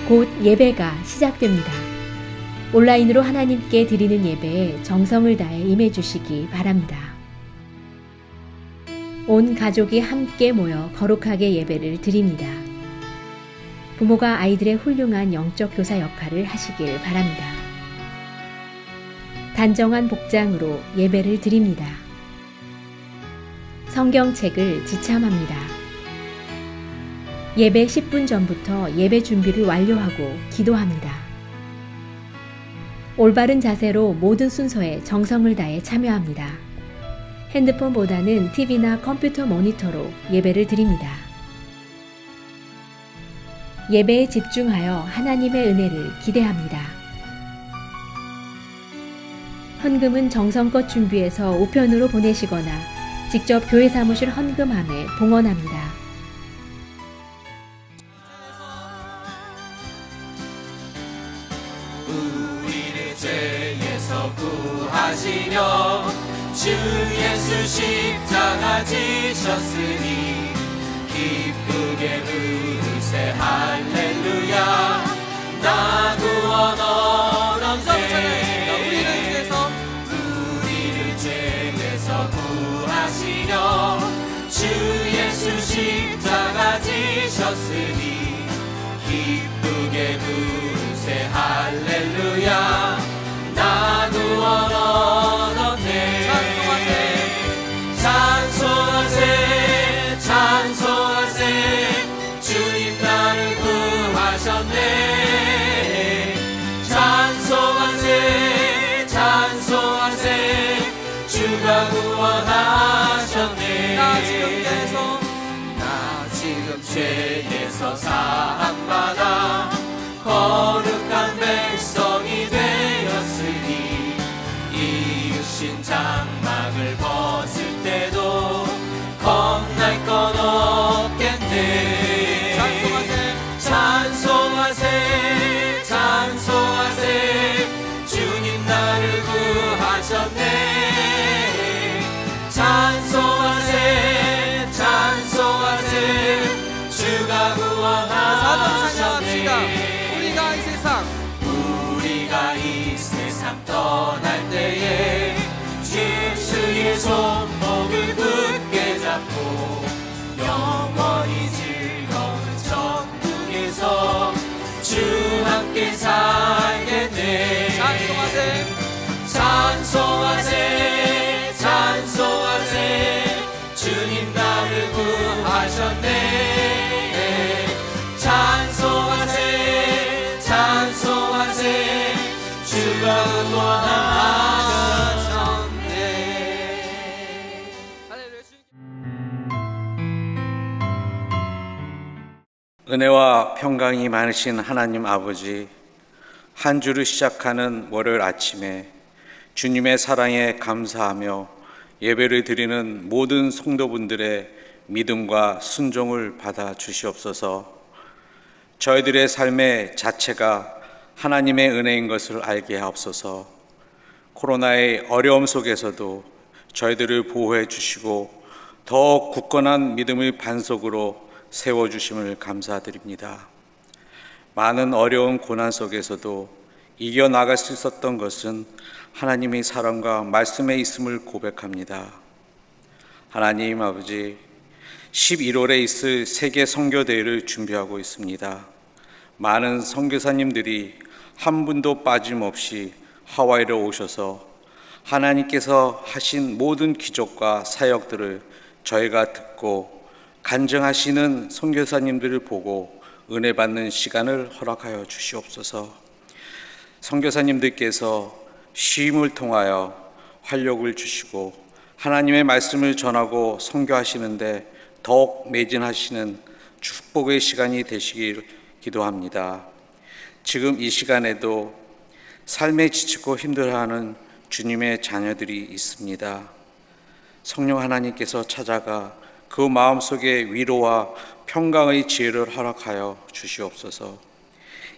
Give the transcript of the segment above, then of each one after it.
곧 예배가 시작됩니다. 온라인으로 하나님께 드리는 예배에 정성을 다해 임해 주시기 바랍니다. 온 가족이 함께 모여 거룩하게 예배를 드립니다. 부모가 아이들의 훌륭한 영적 교사 역할을 하시길 바랍니다. 단정한 복장으로 예배를 드립니다. 성경책을 지참합니다. 예배 10분 전부터 예배 준비를 완료하고 기도합니다. 올바른 자세로 모든 순서에 정성을 다해 참여합니다. 핸드폰보다는 TV나 컴퓨터 모니터로 예배를 드립니다. 예배에 집중하여 하나님의 은혜를 기대합니다. 헌금은 정성껏 준비해서 우편으로 보내시거나 직접 교회 사무실 헌금함에 봉헌합니다. 우리를 죄에서 구하시려 주 예수 십자가 지셨으니 기쁘게 부르세 할렐루야. 나 구원 얻었네. 우리를 죄에서 구하시려 주 예수 십자가 지셨으니 기쁘게 부르세 할렐루야. 나 구원 얻었네. 찬송하세 찬송하세 주님 나를 구하셨네. 찬송하세 찬송하세 주가 구원하셨네. 나 지금 죄에서 사함받아 거룩한 백성이 되었으니 이으신 장막을 벗을 때도 겁날 건 없겠네. 찬송하세 찬송하세 주님 나를 구하셨네. 찬송하세 찬송하세 주가 구원하셨네. 우리가 이 세상 떠날 때에 예수의 손목을 굳게 잡고 영원히 즐거운 천국에서 주 함께 살겠네. 찬송하세 찬송하세 찬송하세 주님 나를 구하셨네. 찬송하세 찬송하세 주가 구원하셨네. 은혜와 평강이 많으신 하나님 아버지, 한 주를 시작하는 월요일 아침에 주님의 사랑에 감사하며 예배를 드리는 모든 성도분들의 믿음과 순종을 받아 주시옵소서. 저희들의 삶의 자체가 하나님의 은혜인 것을 알게 하옵소서. 코로나의 어려움 속에서도 저희들을 보호해 주시고 더 굳건한 믿음의 반석으로 세워주심을 감사드립니다. 많은 어려운 고난 속에서도 이겨나갈 수 있었던 것은 하나님의 사랑과 말씀에 있음을 고백합니다. 하나님 아버지, 11월에 있을 세계 선교대회를 준비하고 있습니다. 많은 선교사님들이 한 분도 빠짐없이 하와이로 오셔서 하나님께서 하신 모든 기적과 사역들을 저희가 듣고 간증하시는 선교사님들을 보고 은혜 받는 시간을 허락하여 주시옵소서. 선교사님들께서 쉼을 통하여 활력을 주시고 하나님의 말씀을 전하고 선교하시는데 더욱 매진하시는 축복의 시간이 되시길 기도합니다. 지금 이 시간에도 삶에 지치고 힘들어하는 주님의 자녀들이 있습니다. 성령 하나님께서 찾아가 그 마음속에 위로와 평강의 지혜를 허락하여 주시옵소서.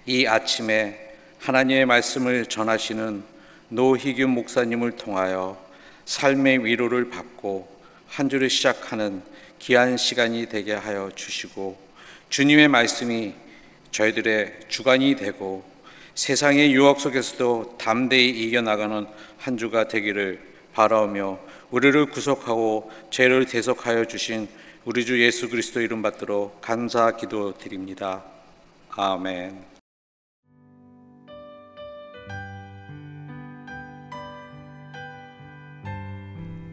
이 아침에 하나님의 말씀을 전하시는 노희균 목사님을 통하여 삶의 위로를 받고 한 주를 시작하는 귀한 시간이 되게 하여 주시고 주님의 말씀이 저희들의 주관이 되고 세상의 유혹 속에서도 담대히 이겨나가는 한 주가 되기를 바라오며, 우리를 구속하고 죄를 대속하여 주신 우리 주 예수 그리스도 이름 받들어 감사 기도드립니다. 아멘.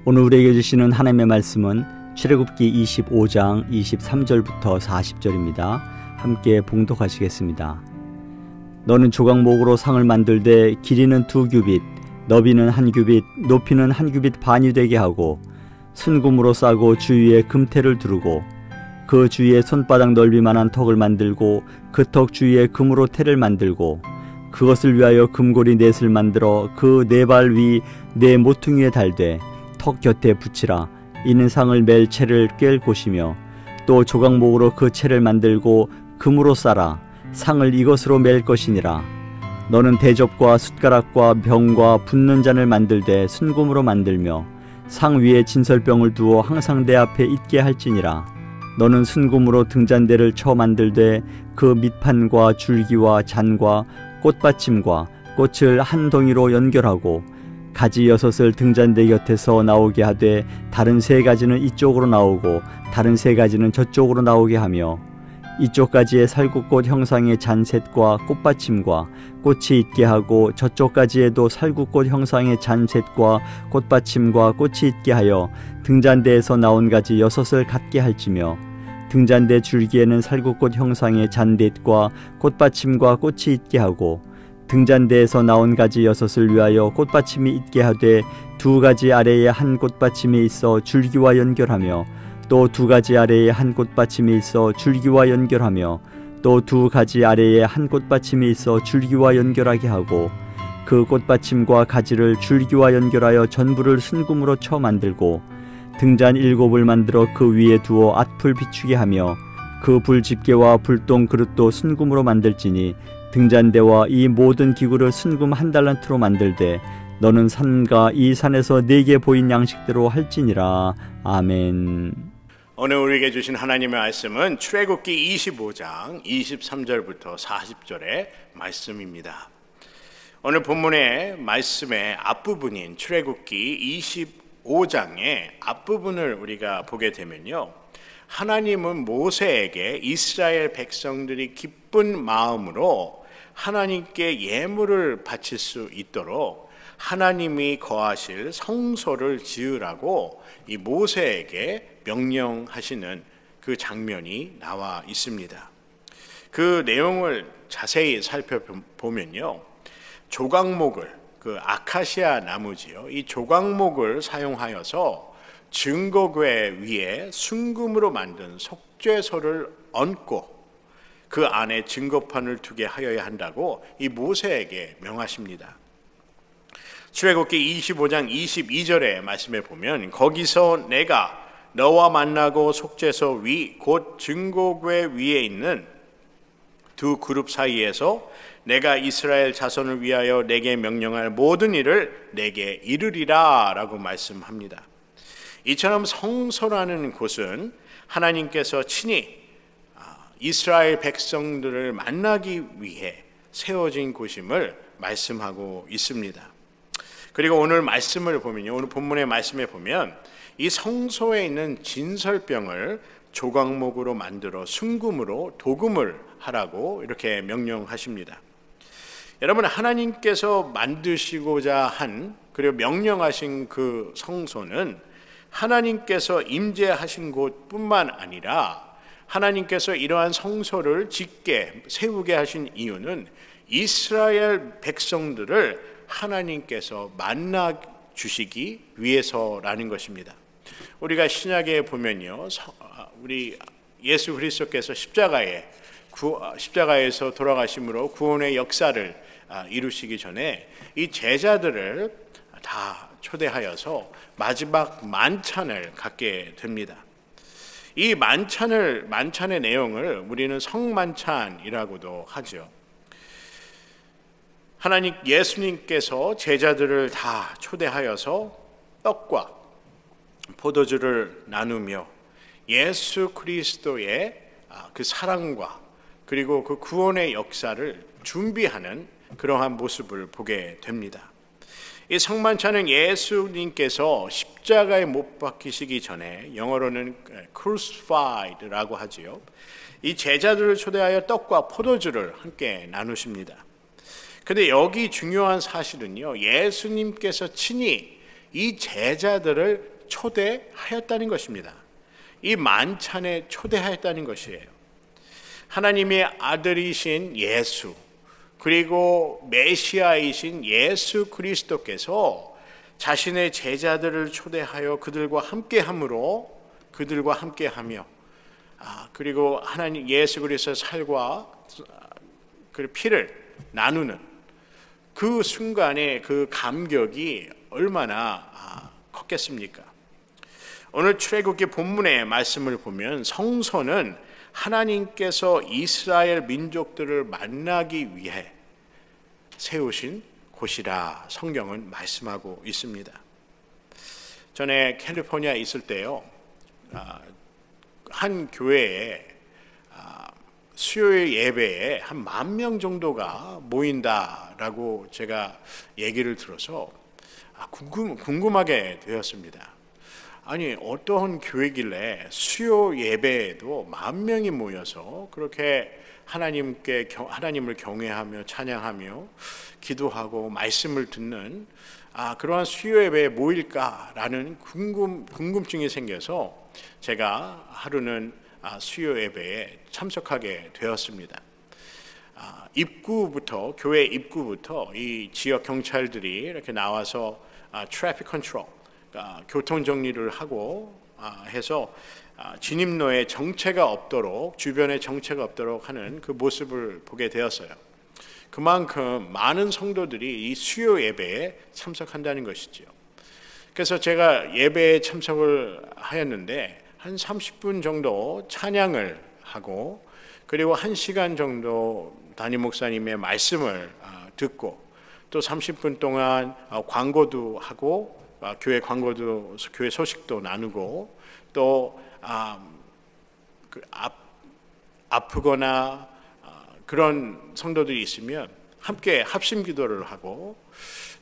오늘 우리에게 주시는 하나님의 말씀은 출애굽기 25장 23절부터 40절입니다. 함께 봉독하시겠습니다. 너는 조각목으로 상을 만들되 길이는 2규빗, 너비는 1규빗, 높이는 1규빗 반이 되게 하고 순금으로 싸고 주위에 금테를 두르고 그 주위에 손바닥 넓이만한 턱을 만들고 그 턱 주위에 금으로 테를 만들고 그것을 위하여 금고리 넷을 만들어 그 네 발 위 네 모퉁이에 달되 턱 곁에 붙이라. 이는 상을 맬 채를 꿰 곳이며 또 조각목으로 그 채를 만들고 금으로 싸라. 상을 이것으로 맬 것이니라. 너는 대접과 숟가락과 병과 붓는 잔을 만들되 순금으로 만들며 상 위에 진설병을 두어 항상 내 앞에 있게 할지니라. 너는 순금으로 등잔대를 쳐 만들되 그 밑판과 줄기와 잔과 꽃받침과 꽃을 한 덩이로 연결하고 가지 6을 등잔대 곁에서 나오게 하되 다른 3가지는 이쪽으로 나오고 다른 3가지는 저쪽으로 나오게 하며 이쪽 가지에 살구꽃 형상의 잔셋과 꽃받침과 꽃이 있게 하고 저쪽 가지에도 살구꽃 형상의 잔셋과 꽃받침과 꽃이 있게 하여 등잔대에서 나온 가지 6을 갖게 할지며 등잔대 줄기에는 살구꽃 형상의 잔댓과 꽃받침과 꽃이 있게 하고 등잔대에서 나온 가지 6을 위하여 꽃받침이 있게 하되 2가지 아래에 한 꽃받침이 있어 줄기와 연결하며 또 2가지 아래에 한 꽃받침이 있어 줄기와 연결하며 또 2가지 아래에 한 꽃받침이 있어 줄기와 연결하게 하고 그 꽃받침과 가지를 줄기와 연결하여 전부를 순금으로 쳐 만들고 등잔 7을 만들어 그 위에 두어 앗풀 비추게 하며 그 불집게와 불똥 그릇도 순금으로 만들지니 등잔대와 이 모든 기구를 순금 1달란트로 만들되 너는 산과 이 산에서 네게 보인 양식대로 할지니라. 아멘. 오늘 우리에게 주신 하나님의 말씀은 출애굽기 25장 23절부터 40절의 말씀입니다. 오늘 본문의 말씀의 앞부분인 출애굽기 25장의 앞부분을 우리가 보게 되면요, 하나님은 모세에게 이스라엘 백성들이 기쁜 마음으로 하나님께 예물을 바칠 수 있도록 하나님이 거하실 성소를 지으라고 이 모세에게 명령하시는 그 장면이 나와 있습니다. 그 내용을 자세히 살펴보면요, 조각목을, 그 아카시아 나무지요, 이 조각목을 사용하여서 증거궤 위에 순금으로 만든 속죄소를 얹고 그 안에 증거판을 두게 하여야 한다고 이 모세에게 명하십니다. 출애굽기 25장 22절의 말씀에 보면 거기서 내가 너와 만나고 속죄소 위 곧 증거궤 위에 있는 2 그룹 사이에서 내가 이스라엘 자손을 위하여 내게 명령할 모든 일을 내게 이르리라 라고 말씀합니다. 이처럼 성소라는 곳은 하나님께서 친히 이스라엘 백성들을 만나기 위해 세워진 곳임을 말씀하고 있습니다. 그리고 오늘 말씀을 보면요, 오늘 본문의 말씀에 보면 이 성소에 있는 진설병을 조각목으로 만들어 순금으로 도금을 하라고 이렇게 명령하십니다. 여러분, 하나님께서 만드시고자 한, 그리고 명령하신 그 성소는 하나님께서 임재하신 곳뿐만 아니라 하나님께서 이러한 성소를 짓게 세우게 하신 이유는 이스라엘 백성들을 하나님께서 만나 주시기 위해서라는 것입니다. 우리가 신약에 보면요, 우리 예수 그리스도께서 십자가에서 돌아가심으로 구원의 역사를 이루시기 전에 이 제자들을 다 초대하여서 마지막 만찬을 갖게 됩니다. 이 만찬의 내용을 우리는 성만찬이라고도 하죠. 예수님께서 제자들을 다 초대하여서 떡과 포도주를 나누며 예수 그리스도의 그 사랑과 그리고 그 구원의 역사를 준비하는 그러한 모습을 보게 됩니다. 이 성만찬은 예수님께서 십자가에 못 박히시기 전에, 영어로는 crucified라고 하지요. 이 제자들을 초대하여 떡과 포도주를 함께 나누십니다. 근데 여기 중요한 사실은요, 예수님께서 친히 이 제자들을 초대하였다는 것입니다. 이 만찬에 초대하였다는 것이에요. 하나님의 아들이신 예수, 그리고 메시아이신 예수 그리스도께서 자신의 제자들을 초대하여 그들과 함께함으로, 그들과 함께하며, 그리고 하나님 예수 그리스도의 살과 그 피를 나누는 그 순간의 그 감격이 얼마나 컸겠습니까? 오늘 출애굽기 본문의 말씀을 보면 성소는 하나님께서 이스라엘 민족들을 만나기 위해 세우신 곳이라 성경은 말씀하고 있습니다. 전에 캘리포니아에 있을 때요, 한 교회에 수요일 예배에 한 10,000명 정도가 모인다라고 제가 얘기를 들어서 궁금하게 되었습니다. 아니, 어떤 교회길래 수요 예배에도 10,000명이 모여서 그렇게 하나님을 경외하며 찬양하며 기도하고 말씀을 듣는 그러한 수요 예배에 모일까라는 궁금증이 생겨서 제가 하루는 수요 예배에 참석하게 되었습니다. 입구부터, 교회 입구부터 이 지역 경찰들이 이렇게 나와서 트래픽 컨트롤, 교통 정리를 하고 해서 진입로에 정체가 없도록, 주변에 정체가 없도록 하는 그 모습을 보게 되었어요. 그만큼 많은 성도들이 이 수요 예배에 참석한다는 것이죠. 그래서 제가 예배에 참석을 하였는데 한 30분 정도 찬양을 하고, 그리고 1시간 정도 담임 목사님의 말씀을 듣고, 또 30분 동안 광고도 하고, 교회 광고도, 교회 소식도 나누고, 또 아프거나 그런 성도들이 있으면 함께 합심 기도를 하고,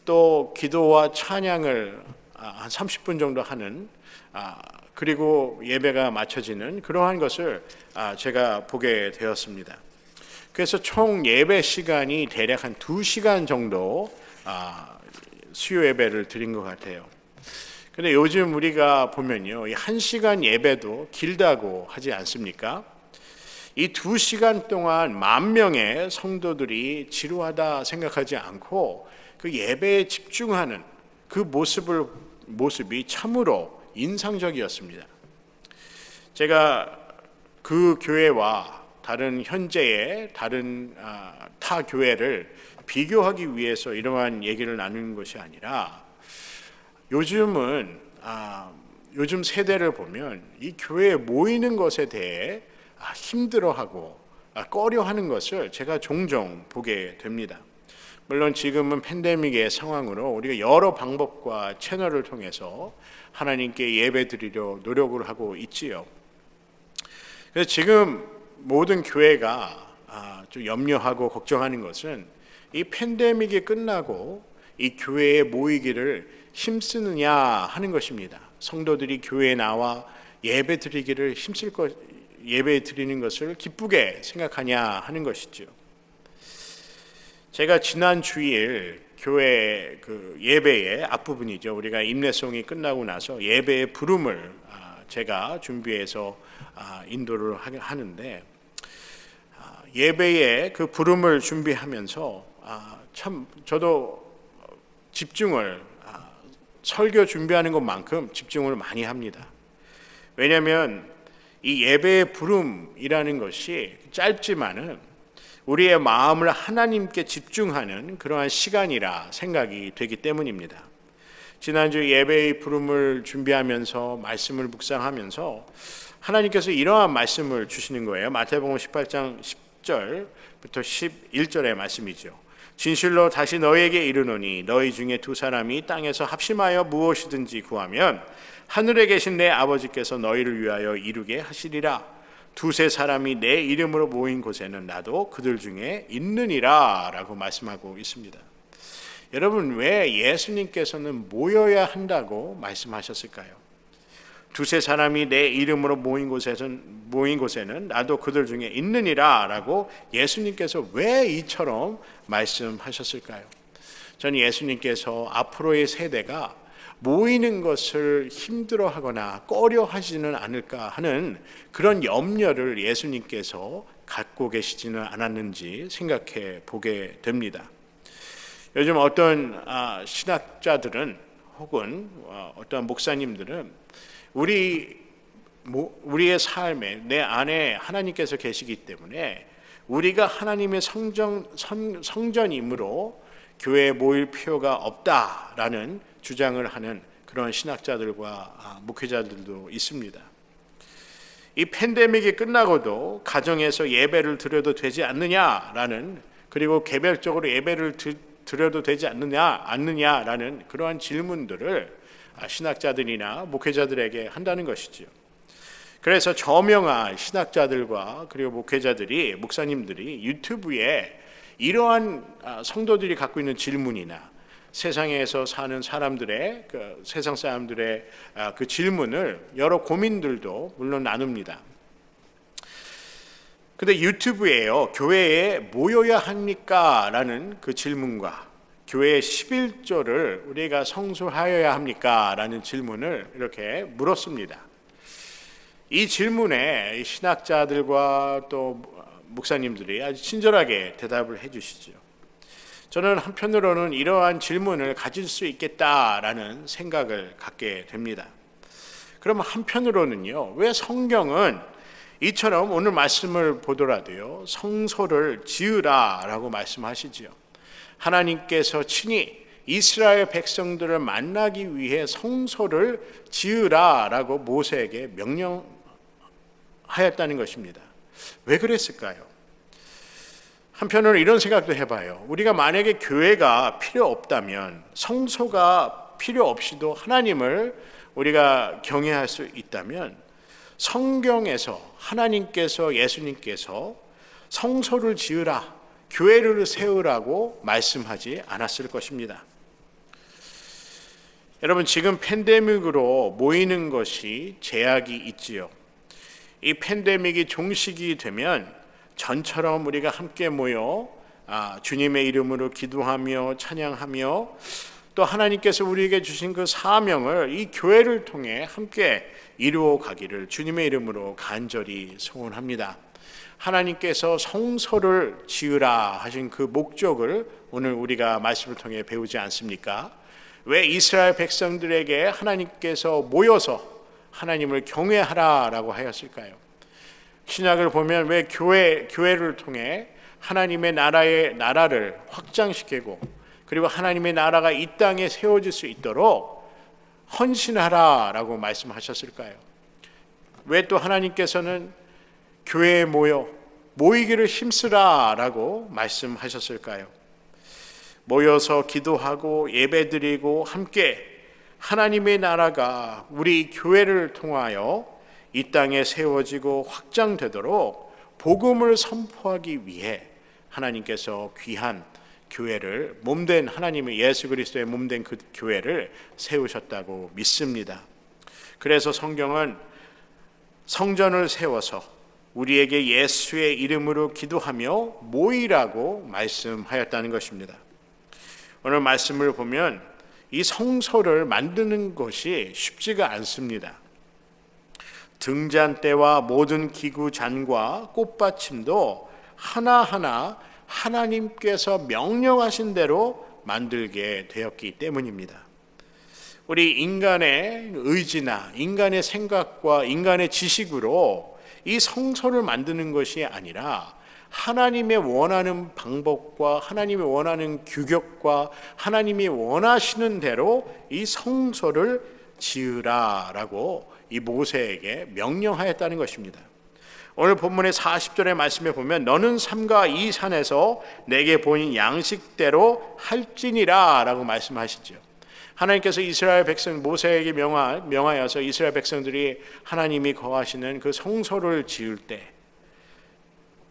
또 기도와 찬양을 한 30분 정도 하는, 그리고 예배가 마쳐지는 그러한 것을 제가 보게 되었습니다. 그래서 총 예배 시간이 대략 한 2시간 정도 수요 예배를 드린 것 같아요. 근데 요즘 우리가 보면요, 이 1시간 예배도 길다고 하지 않습니까? 이 2시간 동안 10,000명의 성도들이 지루하다 생각하지 않고 그 예배에 집중하는 그 모습이 참으로 인상적이었습니다. 제가 그 교회와 다른 현재의 다른 타 교회를 비교하기 위해서 이러한 얘기를 나누는 것이 아니라, 요즘 세대를 보면 이 교회에 모이는 것에 대해 힘들어하고 꺼려하는 것을 제가 종종 보게 됩니다. 물론 지금은 팬데믹의 상황으로 우리가 여러 방법과 채널을 통해서 하나님께 예배드리려 노력을 하고 있지요. 그래서 지금 모든 교회가 좀 염려하고 걱정하는 것은 이 팬데믹이 끝나고 이 교회에 모이기를 힘쓰느냐 하는 것입니다. 성도들이 교회에 나와 예배 드리는 것을 기쁘게 생각하냐 하는 것이죠. 제가 지난 주일 교회 그 예배의 앞부분이죠. 우리가 임례송이 끝나고 나서 예배의 부름을 제가 준비해서 인도를 하는데, 예배의 그 부름을 준비하면서 참 저도 집중을, 설교 준비하는 것만큼 집중을 많이 합니다. 왜냐하면 이 예배의 부름이라는 것이 짧지만은 우리의 마음을 하나님께 집중하는 그러한 시간이라 생각이 되기 때문입니다. 지난주 예배의 부름을 준비하면서 말씀을 묵상하면서 하나님께서 이러한 말씀을 주시는 거예요. 마태복음 18장 10절부터 11절의 말씀이죠. 진실로 다시 너희에게 이르노니 너희 중에 2사람이 땅에서 합심하여 무엇이든지 구하면 하늘에 계신 내 아버지께서 너희를 위하여 이루게 하시리라. 두세 사람이 내 이름으로 모인 곳에는 나도 그들 중에 있느니라 라고 말씀하고 있습니다. 여러분, 왜 예수님께서는 모여야 한다고 말씀하셨을까요? 두세 사람이 내 이름으로 모인 곳에는 나도 그들 중에 있느니라 라고 예수님께서 왜 이처럼 말씀하셨을까요? 저는 예수님께서 앞으로의 세대가 모이는 것을 힘들어하거나 꺼려하지는 않을까 하는 그런 염려를 예수님께서 갖고 계시지는 않았는지 생각해 보게 됩니다. 요즘 어떤 신학자들은 혹은 어떤 목사님들은 우리의 삶에 내 안에 하나님께서 계시기 때문에 우리가 하나님의 성전이므로 교회에 모일 필요가 없다라는 주장을 하는 그런 신학자들과 목회자들도 있습니다. 이 팬데믹이 끝나고도 가정에서 예배를 드려도 되지 않느냐라는, 그리고 개별적으로 예배를 드려도 되지 않느냐라는 그러한 질문들을 신학자들이나 목회자들에게 한다는 것이죠. 그래서 저명한 신학자들과 그리고 목사님들이 유튜브에 이러한 성도들이 갖고 있는 질문이나 세상에서 사는 사람들의 세상 사람들의 그 질문을, 여러 고민들도 물론 나눕니다. 근데 유튜브에요, 교회에 모여야 합니까? 라는 그 질문과 교회의 11조를 우리가 성수하여야 합니까? 라는 질문을 이렇게 물었습니다. 이 질문에 신학자들과 또 목사님들이 아주 친절하게 대답을 해 주시죠. 저는 한편으로는 이러한 질문을 가질 수 있겠다라는 생각을 갖게 됩니다. 그러면 한편으로는요, 왜 성경은 이처럼 오늘 말씀을 보더라도요, 성소를 지으라라고 말씀하시지요. 하나님께서 친히 이스라엘 백성들을 만나기 위해 성소를 지으라라고 모세에게 명령하였다는 것입니다. 왜 그랬을까요? 한편으로는 이런 생각도 해봐요. 우리가 만약에 교회가 필요 없다면, 성소가 필요 없이도 하나님을 우리가 경외할 수 있다면, 성경에서 하나님께서, 예수님께서 성소를 지으라, 교회를 세우라고 말씀하지 않았을 것입니다. 여러분, 지금 팬데믹으로 모이는 것이 제약이 있지요. 이 팬데믹이 종식이 되면 전처럼 우리가 함께 모여 주님의 이름으로 기도하며 찬양하며 또 하나님께서 우리에게 주신 그 사명을 이 교회를 통해 함께 이루어 가기를 주님의 이름으로 간절히 소원합니다. 하나님께서 성소를 지으라 하신 그 목적을 오늘 우리가 말씀을 통해 배우지 않습니까? 왜 이스라엘 백성들에게 하나님께서 모여서 하나님을 경외하라라고 하였을까요? 신약을 보면 왜 교회를 통해 하나님의 나라를 확장시키고, 그리고 하나님의 나라가 이 땅에 세워질 수 있도록 헌신하라라고 말씀하셨을까요? 왜 또 하나님께서는 교회에 모이기를 힘쓰라라고 말씀하셨을까요? 모여서 기도하고 예배드리고 함께 하나님의 나라가 우리 교회를 통하여 이 땅에 세워지고 확장되도록 복음을 선포하기 위해 하나님께서 귀한 교회를, 몸된 하나님의 예수 그리스도의 몸된 그 교회를 세우셨다고 믿습니다. 그래서 성경은 성전을 세워서 우리에게 예수의 이름으로 기도하며 모이라고 말씀하였다는 것입니다. 오늘 말씀을 보면 이 성소를 만드는 것이 쉽지가 않습니다. 등잔대와 모든 기구 잔과 꽃받침도 하나하나 하나님께서 명령하신 대로 만들게 되었기 때문입니다. 우리 인간의 의지나 인간의 생각과 인간의 지식으로 이 성소를 만드는 것이 아니라 하나님의 원하는 방법과 하나님의 원하는 규격과 하나님이 원하시는 대로 이 성소를 지으라라고 이 모세에게 명령하였다는 것입니다. 오늘 본문의 40절의 말씀에 보면 너는 삼가 이 산에서 내게 보인 양식대로 할지니라 라고 말씀하시죠. 하나님께서 이스라엘 백성 모세에게 명하여서 이스라엘 백성들이 하나님이 거하시는 그 성소를 지을 때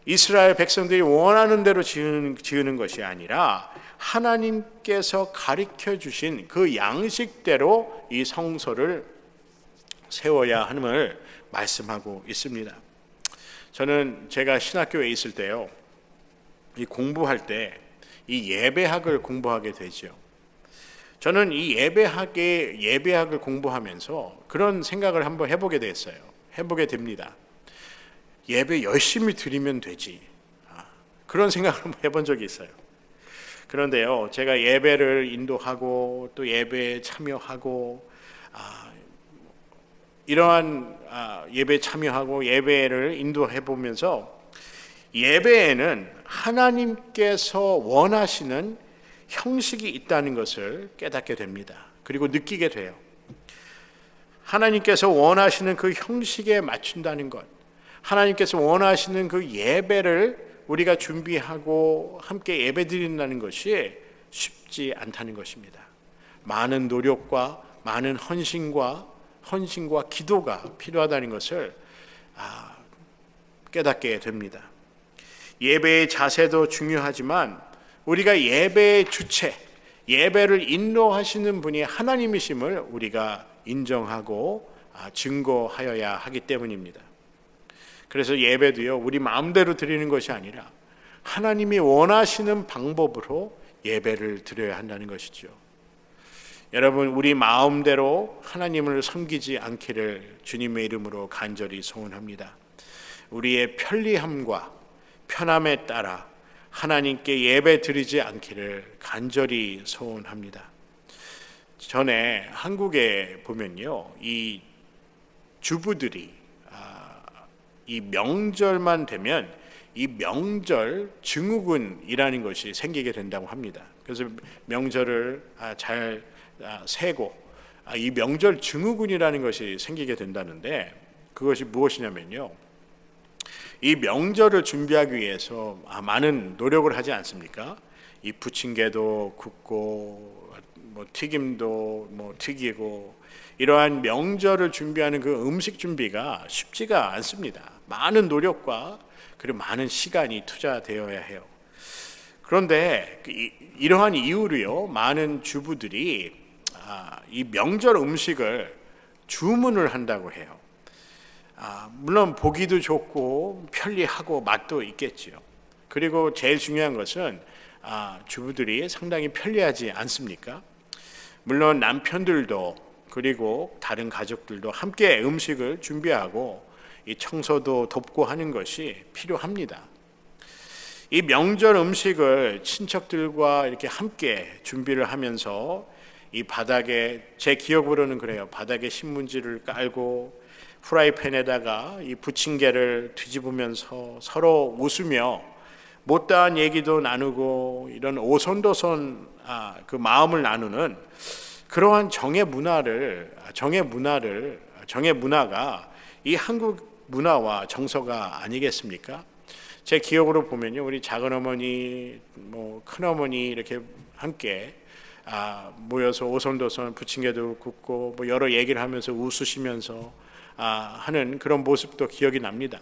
이스라엘 백성들이 원하는 대로 지으는 것이 아니라 하나님께서 가르쳐 주신 그 양식대로 이 성소를 세워야 함을 말씀하고 있습니다. 저는 제가 신학교에 있을 때요, 이 공부할 때 이 예배학을 공부하게 되죠. 저는 이 예배학을 공부하면서 그런 생각을 한번 해보게 됐어요. 해보게 됩니다. 예배 열심히 드리면 되지. 그런 생각을 한번 해본 적이 있어요. 그런데요, 제가 예배를 인도하고 또 예배에 참여하고 이러한 예배에 참여하고 예배를 인도해 보면서 예배에는 하나님께서 원하시는 형식이 있다는 것을 깨닫게 됩니다. 그리고 느끼게 돼요. 하나님께서 원하시는 그 형식에 맞춘다는 것, 하나님께서 원하시는 그 예배를 우리가 준비하고 함께 예배 드린다는 것이 쉽지 않다는 것입니다. 많은 노력과 많은 헌신과 기도가 필요하다는 것을 깨닫게 됩니다. 예배의 자세도 중요하지만 우리가 예배의 주체, 예배를 인도하시는 분이 하나님이심을 우리가 인정하고 증거하여야 하기 때문입니다. 그래서 예배도요, 우리 마음대로 드리는 것이 아니라 하나님이 원하시는 방법으로 예배를 드려야 한다는 것이죠. 여러분, 우리 마음대로 하나님을 섬기지 않기를 주님의 이름으로 간절히 소원합니다. 우리의 편리함과 편함에 따라 하나님께 예배 드리지 않기를 간절히 소원합니다. 전에 한국에 보면요, 이 주부들이 이 명절만 되면 이 명절 증후군이라는 것이 생기게 된다고 합니다. 그래서 명절을 잘 세고 이 명절 증후군이라는 것이 생기게 된다는데, 그것이 무엇이냐면요, 이 명절을 준비하기 위해서 많은 노력을 하지 않습니까? 이 부침개도 굽고 튀김도 튀기고, 이러한 명절을 준비하는 그 음식 준비가 쉽지가 않습니다. 많은 노력과 그리고 많은 시간이 투자되어야 해요. 그런데 이러한 이유로요, 많은 주부들이 이 명절 음식을 주문을 한다고 해요. 물론 보기도 좋고 편리하고 맛도 있겠지요. 그리고 제일 중요한 것은 주부들이 상당히 편리하지 않습니까? 물론 남편들도 그리고 다른 가족들도 함께 음식을 준비하고 이 청소도 돕고 하는 것이 필요합니다. 이 명절 음식을 친척들과 이렇게 함께 준비를 하면서 이 바닥에, 제 기억으로는 그래요, 바닥에 신문지를 깔고 프라이팬에다가 이 부침개를 뒤집으면서 서로 웃으며 못다한 얘기도 나누고 이런 오손도손 그 마음을 나누는 그러한 정의 문화가 이 한국 문화와 정서가 아니겠습니까? 제 기억으로 보면요, 우리 작은어머니, 큰어머니 이렇게 함께 모여서 오손도손 부침개도 굽고 여러 얘기를 하면서 웃으시면서 하는 그런 모습도 기억이 납니다.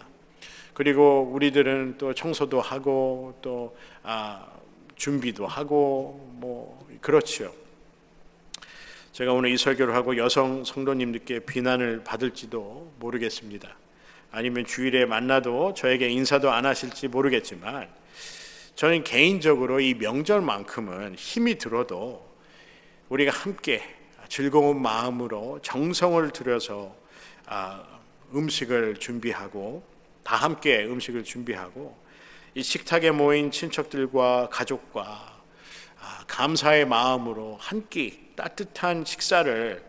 그리고 우리들은 또 청소도 하고 또 준비도 하고 그렇죠. 제가 오늘 이 설교를 하고 여성 성도님들께 비난을 받을지도 모르겠습니다. 아니면 주일에 만나도 저에게 인사도 안 하실지 모르겠지만, 저는 개인적으로 이 명절만큼은 힘이 들어도 우리가 함께 즐거운 마음으로 정성을 들여서 음식을 준비하고, 다 함께 음식을 준비하고, 이 식탁에 모인 친척들과 가족과 감사의 마음으로 한 끼 따뜻한 식사를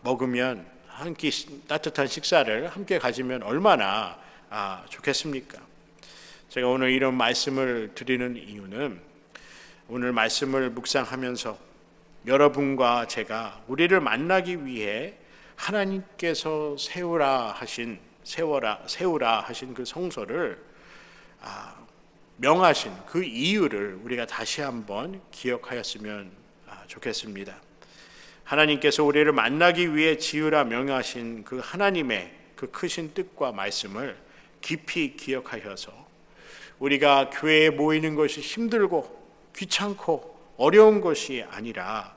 먹으면, 한 끼 따뜻한 식사를 함께 가지면 얼마나 좋겠습니까? 제가 오늘 이런 말씀을 드리는 이유는, 오늘 말씀을 묵상하면서 여러분과 제가 우리를 만나기 위해 하나님께서 세우라 하신 그 성소를 명하신 그 이유를 우리가 다시 한번 기억하였으면 좋겠습니다. 하나님께서 우리를 만나기 위해 지으라 명하신 그 하나님의 그 크신 뜻과 말씀을 깊이 기억하셔서 우리가 교회에 모이는 것이 힘들고 귀찮고 어려운 것이 아니라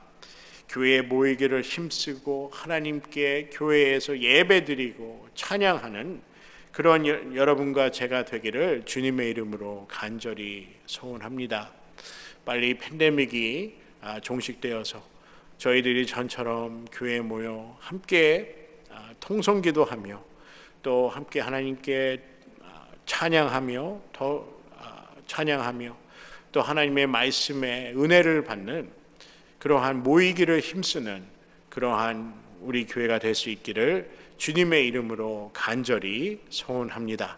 교회에 모이기를 힘쓰고 하나님께 교회에서 예배드리고 찬양하는 그런 여러분과 제가 되기를 주님의 이름으로 간절히 소원합니다. 빨리 팬데믹이 종식되어서 저희들이 전처럼 교회에 모여 함께 통성기도하며 또 함께 하나님께 찬양하며 또 하나님의 말씀에 은혜를 받는 그러한 모이기를 힘쓰는 그러한 우리 교회가 될 수 있기를 주님의 이름으로 간절히 소원합니다.